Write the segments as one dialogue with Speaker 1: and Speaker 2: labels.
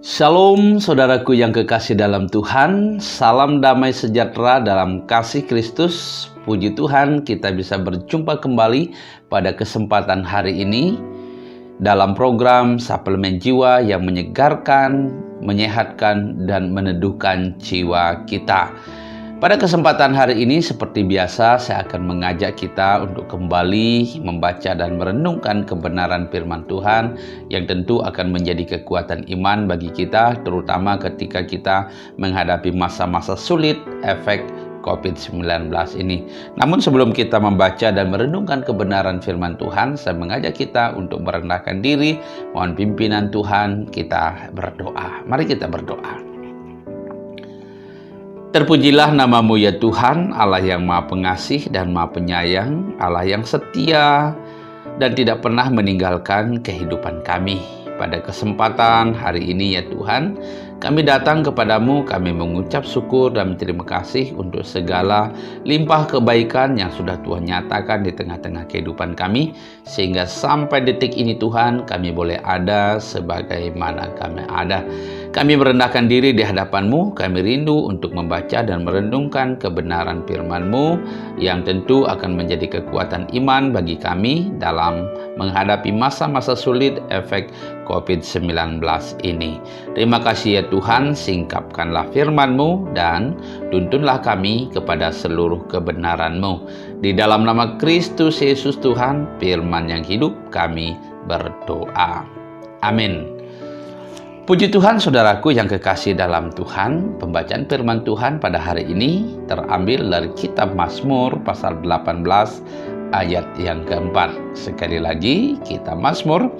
Speaker 1: Shalom saudaraku yang kekasih dalam Tuhan, salam damai sejahtera dalam kasih Kristus. Puji Tuhan kita bisa berjumpa kembali pada kesempatan hari ini dalam program Suplemen Jiwa yang menyegarkan, menyehatkan, dan meneduhkan jiwa kita. Pada kesempatan hari ini seperti biasa saya akan mengajak kita untuk kembali membaca dan merenungkan kebenaran firman Tuhan yang tentu akan menjadi kekuatan iman bagi kita, terutama ketika kita menghadapi masa-masa sulit efek COVID-19 ini. Namun sebelum kita membaca dan merenungkan kebenaran firman Tuhan, saya mengajak kita untuk merendahkan diri, mohon pimpinan Tuhan, kita berdoa. Mari kita berdoa. Terpujilah namamu ya Tuhan, Allah yang maha pengasih dan maha penyayang, Allah yang setia dan tidak pernah meninggalkan kehidupan kami. Pada kesempatan hari ini ya Tuhan, kami datang kepadamu, kami mengucap syukur dan berterima kasih untuk segala limpah kebaikan yang sudah Tuhan nyatakan di tengah-tengah kehidupan kami, sehingga sampai detik ini Tuhan, kami boleh ada sebagaimana kami ada. Kami merendahkan diri di hadapan-Mu, kami rindu untuk membaca dan merenungkan kebenaran firman-Mu yang tentu akan menjadi kekuatan iman bagi kami dalam menghadapi masa-masa sulit efek COVID-19 ini. Terima kasih ya Tuhan, singkapkanlah firman-Mu dan tuntunlah kami kepada seluruh kebenaran-Mu. Di dalam nama Kristus Yesus Tuhan, firman yang hidup, kami berdoa. Amin. Puji Tuhan saudaraku yang kekasih dalam Tuhan, pembacaan firman Tuhan pada hari ini terambil dari kitab Mazmur pasal 18 ayat yang keempat. Sekali lagi, kitab Mazmur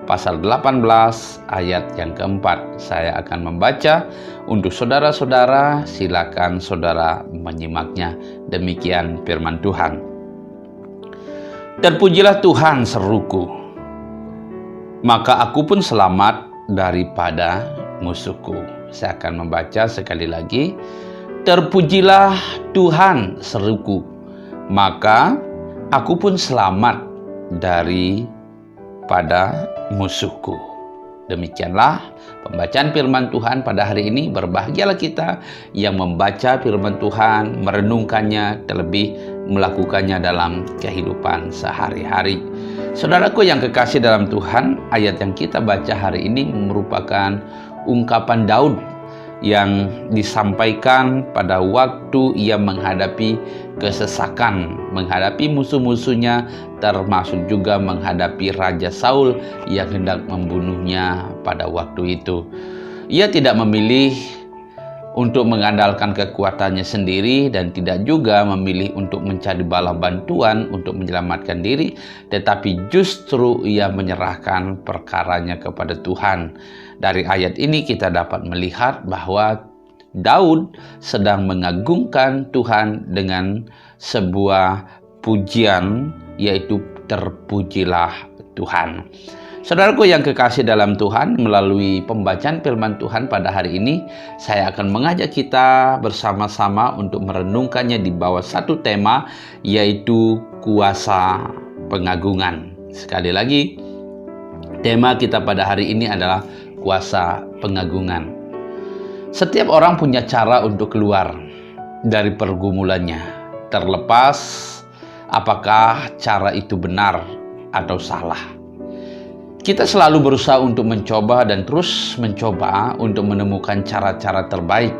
Speaker 1: pasal 18 ayat yang keempat. Saya akan membaca untuk saudara-saudara, silakan saudara menyimaknya. Demikian firman Tuhan. Terpujilah Tuhan seruku, maka aku pun selamat daripada musuhku. Saya akan membaca sekali lagi. Terpujilah Tuhan seruku, maka aku pun selamat daripada musuhku. Demikianlah pembacaan firman Tuhan pada hari ini. Berbahagialah kita yang membaca firman Tuhan, merenungkannya, terlebih melakukannya dalam kehidupan sehari-hari. Saudaraku yang kekasih dalam Tuhan, ayat yang kita baca hari ini merupakan ungkapan Daud yang disampaikan pada waktu ia menghadapi kesesakan, menghadapi musuh-musuhnya, termasuk juga menghadapi Raja Saul yang hendak membunuhnya pada waktu itu. Ia tidak memilih untuk mengandalkan kekuatannya sendiri dan tidak juga memilih untuk mencari bala bantuan untuk menyelamatkan diri, tetapi justru ia menyerahkan perkaranya kepada Tuhan. Dari ayat ini kita dapat melihat bahwa Daud sedang mengagungkan Tuhan dengan sebuah pujian, yaitu terpujilah Tuhan. Saudaraku yang kekasih dalam Tuhan, melalui pembacaan firman Tuhan pada hari ini, saya akan mengajak kita bersama-sama untuk merenungkannya di bawah satu tema, yaitu kuasa pengagungan. Sekali lagi, tema kita pada hari ini adalah kuasa pengagungan. Setiap orang punya cara untuk keluar dari pergumulannya, terlepas apakah cara itu benar atau salah. Kita selalu berusaha untuk mencoba dan terus mencoba untuk menemukan cara-cara terbaik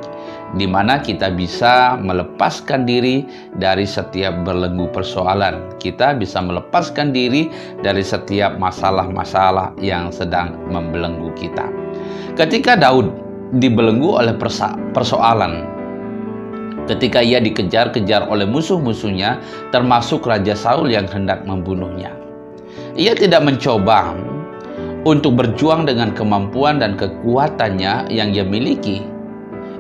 Speaker 1: di mana kita bisa melepaskan diri dari setiap belenggu persoalan. Kita bisa melepaskan diri dari setiap masalah-masalah yang sedang membelenggu kita. Ketika Daud dibelenggu oleh persoalan, ketika ia dikejar-kejar oleh musuh-musuhnya, termasuk Raja Saul yang hendak membunuhnya, ia tidak mencoba untuk berjuang dengan kemampuan dan kekuatannya yang ia miliki.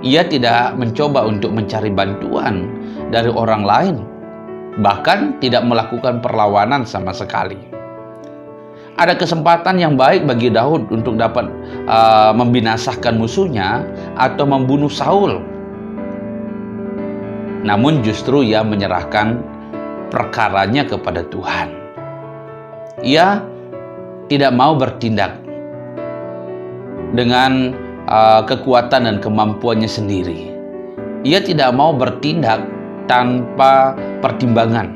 Speaker 1: Ia tidak mencoba untuk mencari bantuan dari orang lain, bahkan tidak melakukan perlawanan sama sekali. Ada kesempatan yang baik bagi Daud untuk dapat membinasakan musuhnya atau membunuh Saul. Namun justru ia menyerahkan perkaranya kepada Tuhan. Ia tidak mau bertindak dengan kekuatan dan kemampuannya sendiri. Ia tidak mau bertindak tanpa pertimbangan.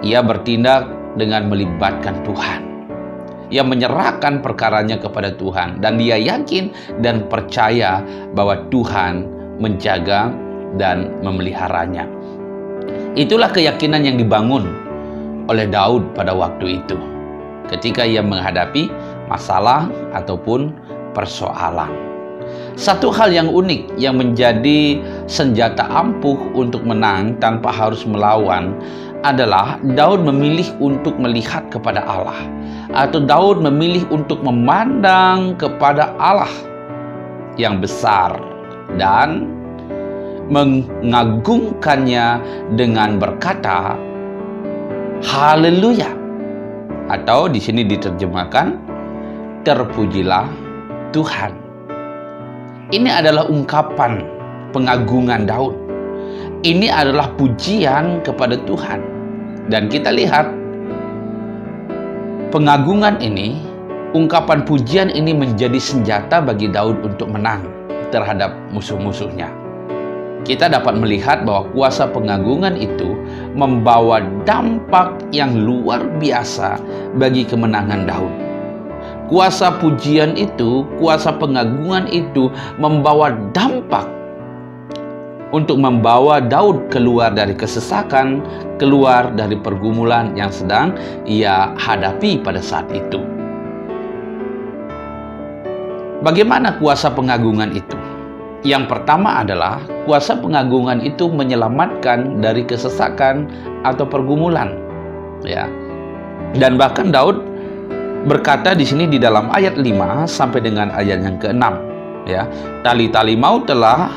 Speaker 1: Ia bertindak dengan melibatkan Tuhan. Ia menyerahkan perkaranya kepada Tuhan, dan dia yakin dan percaya bahwa Tuhan menjaga dan memeliharanya. Itulah keyakinan yang dibangun oleh Daud pada waktu itu, ketika ia menghadapi masalah ataupun persoalan. Satu hal yang unik yang menjadi senjata ampuh untuk menang tanpa harus melawan adalah Daud memilih untuk melihat kepada Allah, atau Daud memilih untuk memandang kepada Allah yang besar dan mengagungkannya dengan berkata, haleluya. Atau di sini diterjemahkan, terpujilah Tuhan. Ini adalah ungkapan pengagungan Daud. Ini adalah pujian kepada Tuhan. Dan kita lihat pengagungan ini, ungkapan pujian ini menjadi senjata bagi Daud untuk menang terhadap musuh-musuhnya. Kita dapat melihat bahwa kuasa pengagungan itu membawa dampak yang luar biasa bagi kemenangan Daud. Kuasa pujian itu, kuasa pengagungan itu membawa dampak untuk membawa Daud keluar dari kesesakan, keluar dari pergumulan yang sedang ia hadapi pada saat itu. Bagaimana kuasa pengagungan itu? Yang pertama adalah kuasa pengagungan itu menyelamatkan dari kesesakan atau pergumulan, ya. Dan bahkan Daud berkata di sini di dalam ayat 5 sampai dengan ayat yang ke-6, ya. Tali-tali maut telah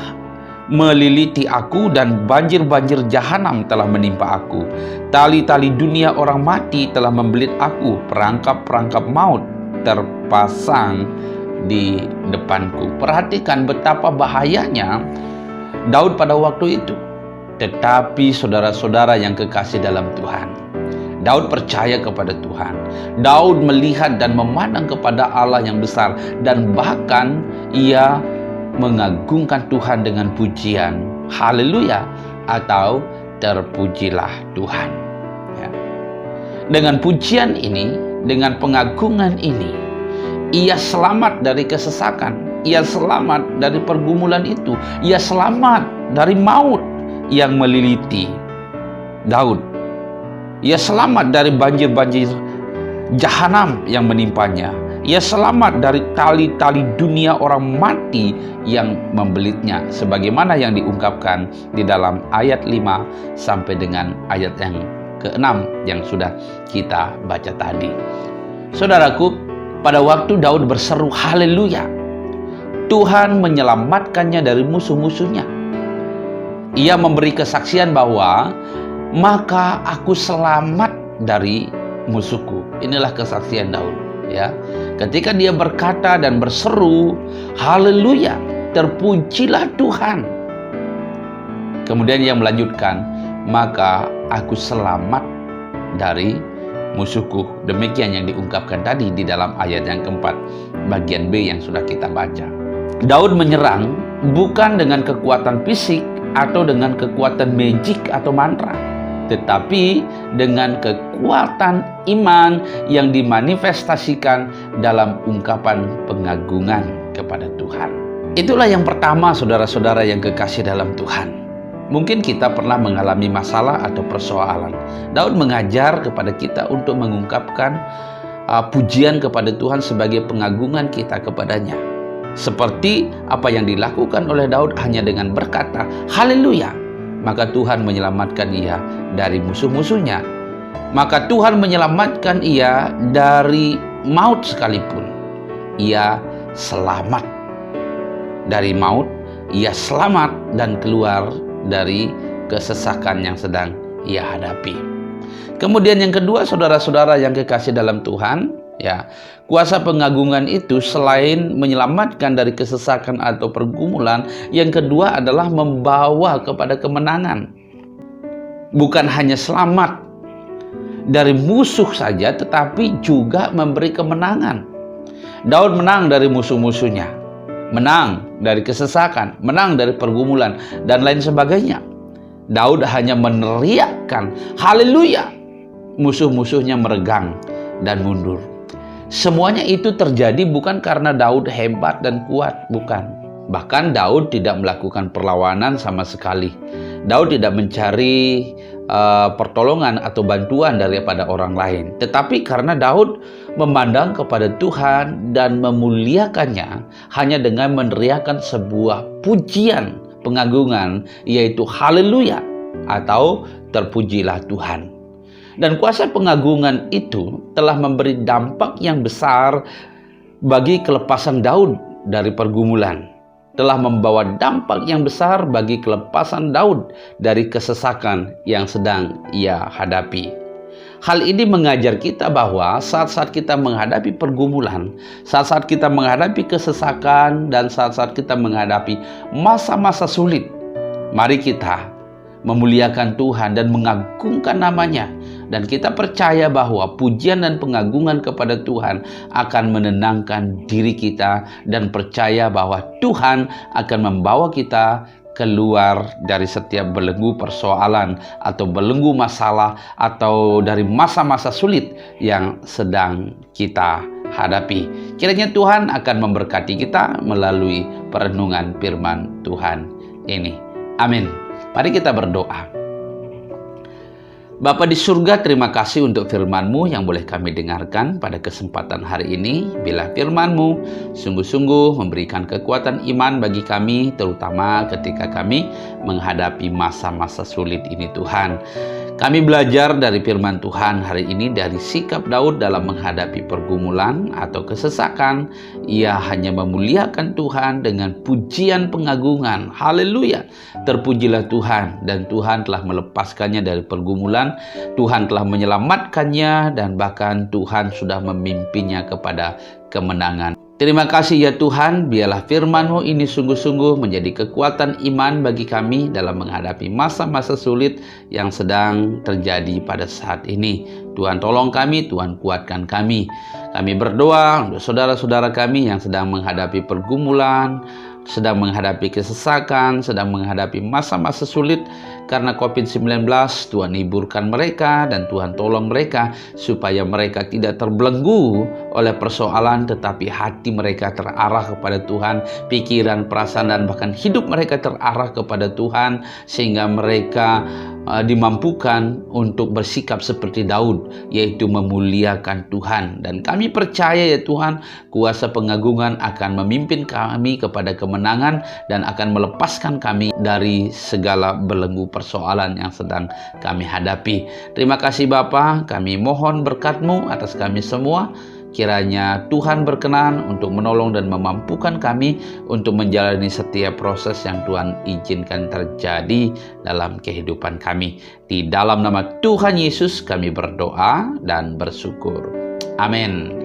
Speaker 1: meliliti aku dan banjir-banjir jahanam telah menimpa aku. Tali-tali dunia orang mati telah membelit aku, perangkap-perangkap maut terpasang di depanku. Perhatikan betapa bahayanya Daud pada waktu itu. Tetapi saudara-saudara yang kekasih dalam Tuhan, Daud percaya kepada Tuhan. Daud melihat dan memandang kepada Allah yang besar, dan bahkan ia mengagungkan Tuhan dengan pujian haleluya atau terpujilah Tuhan, ya. Dengan pujian ini, dengan pengagungan ini, ia selamat dari kesesakan, ia selamat dari pergumulan itu, ia selamat dari maut yang meliliti Daud, ia selamat dari banjir-banjir jahanam yang menimpanya, ia selamat dari tali-tali dunia orang mati yang membelitnya, sebagaimana yang diungkapkan di dalam ayat 5 sampai dengan ayat yang ke-6 yang sudah kita baca tadi. Saudaraku, pada waktu Daud berseru haleluya, Tuhan menyelamatkannya dari musuh-musuhnya. Ia memberi kesaksian bahwa maka aku selamat dari musuhku. Inilah kesaksian Daud, ya. Ketika dia berkata dan berseru haleluya, terpujilah Tuhan. Kemudian ia melanjutkan, maka aku selamat dari musuhku. Demikian yang diungkapkan tadi di dalam ayat yang keempat, bagian B yang sudah kita baca. Daud menyerang bukan dengan kekuatan fisik atau dengan kekuatan magic atau mantra, tetapi dengan kekuatan iman yang dimanifestasikan dalam ungkapan pengagungan kepada Tuhan. Itulah yang pertama, saudara-saudara yang kekasih dalam Tuhan. Mungkin kita pernah mengalami masalah atau persoalan. Daud mengajar kepada kita untuk mengungkapkan pujian kepada Tuhan sebagai pengagungan kita kepadanya. Seperti apa yang dilakukan oleh Daud hanya dengan berkata, haleluya. Maka Tuhan menyelamatkan ia dari musuh-musuhnya. Maka Tuhan menyelamatkan ia dari maut sekalipun. Ia selamat dari maut, ia selamat dan keluar dari kesesakan yang sedang ia hadapi. Kemudian yang kedua, saudara-saudara yang kekasih dalam Tuhan, ya, kuasa pengagungan itu selain menyelamatkan dari kesesakan atau pergumulan, yang kedua adalah membawa kepada kemenangan. Bukan hanya selamat dari musuh saja, tetapi juga memberi kemenangan. Daud menang dari musuh-musuhnya. menang dari kesesakan, menang dari pergumulan, dan lain sebagainya. Daud hanya meneriakkan haleluya, musuh-musuhnya meregang dan mundur. Semuanya itu terjadi bukan karena Daud hebat dan kuat, bukan. Bahkan Daud tidak melakukan perlawanan sama sekali. Daud tidak mencari pertolongan atau bantuan daripada orang lain. Tetapi karena Daud memandang kepada Tuhan dan memuliakannya hanya dengan meneriakkan sebuah pujian pengagungan, yaitu haleluya atau terpujilah Tuhan. Dan kuasa pengagungan itu telah memberi dampak yang besar bagi kelepasan Daud dari pergumulan. Telah membawa dampak yang besar bagi kelepasan Daud dari kesesakan yang sedang ia hadapi. Hal ini mengajar kita bahwa saat-saat kita menghadapi pergumulan, saat-saat kita menghadapi kesesakan, dan saat-saat kita menghadapi masa-masa sulit, mari kita memuliakan Tuhan dan mengagungkan namanya. Dan kita percaya bahwa pujian dan pengagungan kepada Tuhan akan menenangkan diri kita, dan percaya bahwa Tuhan akan membawa kita keluar dari setiap belenggu persoalan atau belenggu masalah atau dari masa-masa sulit yang sedang kita hadapi. Kiranya Tuhan akan memberkati kita melalui perenungan firman Tuhan ini. Amin. Mari kita berdoa. Bapa di surga, terima kasih untuk firman-Mu yang boleh kami dengarkan pada kesempatan hari ini. Bila firman-Mu sungguh-sungguh memberikan kekuatan iman bagi kami, terutama ketika kami menghadapi masa-masa sulit ini Tuhan. Kami belajar dari firman Tuhan hari ini dari sikap Daud dalam menghadapi pergumulan atau kesesakan. Ia hanya memuliakan Tuhan dengan pujian pengagungan. Haleluya, terpujilah Tuhan, dan Tuhan telah melepaskannya dari pergumulan. Tuhan telah menyelamatkannya, dan bahkan Tuhan sudah memimpinnya kepada kemenangan. Terima kasih ya Tuhan, biarlah firman-Mu ini sungguh-sungguh menjadi kekuatan iman bagi kami dalam menghadapi masa-masa sulit yang sedang terjadi pada saat ini. Tuhan tolong kami, Tuhan kuatkan kami. Kami berdoa untuk saudara-saudara kami yang sedang menghadapi pergumulan, sedang menghadapi kesesakan, sedang menghadapi masa-masa sulit karena COVID-19. Tuhan hiburkan mereka dan Tuhan tolong mereka supaya mereka tidak terbelenggu oleh persoalan, tetapi hati mereka terarah kepada Tuhan, pikiran, perasaan, dan bahkan hidup mereka terarah kepada Tuhan, sehingga mereka dimampukan untuk bersikap seperti Daud, yaitu memuliakan Tuhan. Dan kami percaya ya Tuhan, kuasa pengagungan akan memimpin kami kepada kemenangan dan akan melepaskan kami dari segala belenggu persoalan yang sedang kami hadapi. Terima kasih Bapa, kami mohon berkat-Mu atas kami semua. Kiranya Tuhan berkenan untuk menolong dan memampukan kami untuk menjalani setiap proses yang Tuhan izinkan terjadi dalam kehidupan kami. Di dalam nama Tuhan Yesus kami berdoa dan bersyukur. Amin.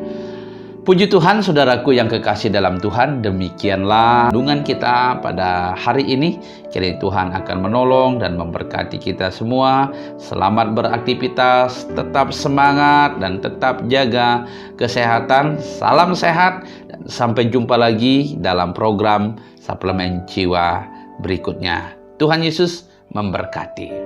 Speaker 1: Puji Tuhan, saudaraku yang kekasih dalam Tuhan, demikianlah renungan kita pada hari ini. Kiranya Tuhan akan menolong dan memberkati kita semua. Selamat beraktivitas, tetap semangat, dan tetap jaga kesehatan. Salam sehat, dan sampai jumpa lagi dalam program Suplemen Jiwa berikutnya. Tuhan Yesus memberkati.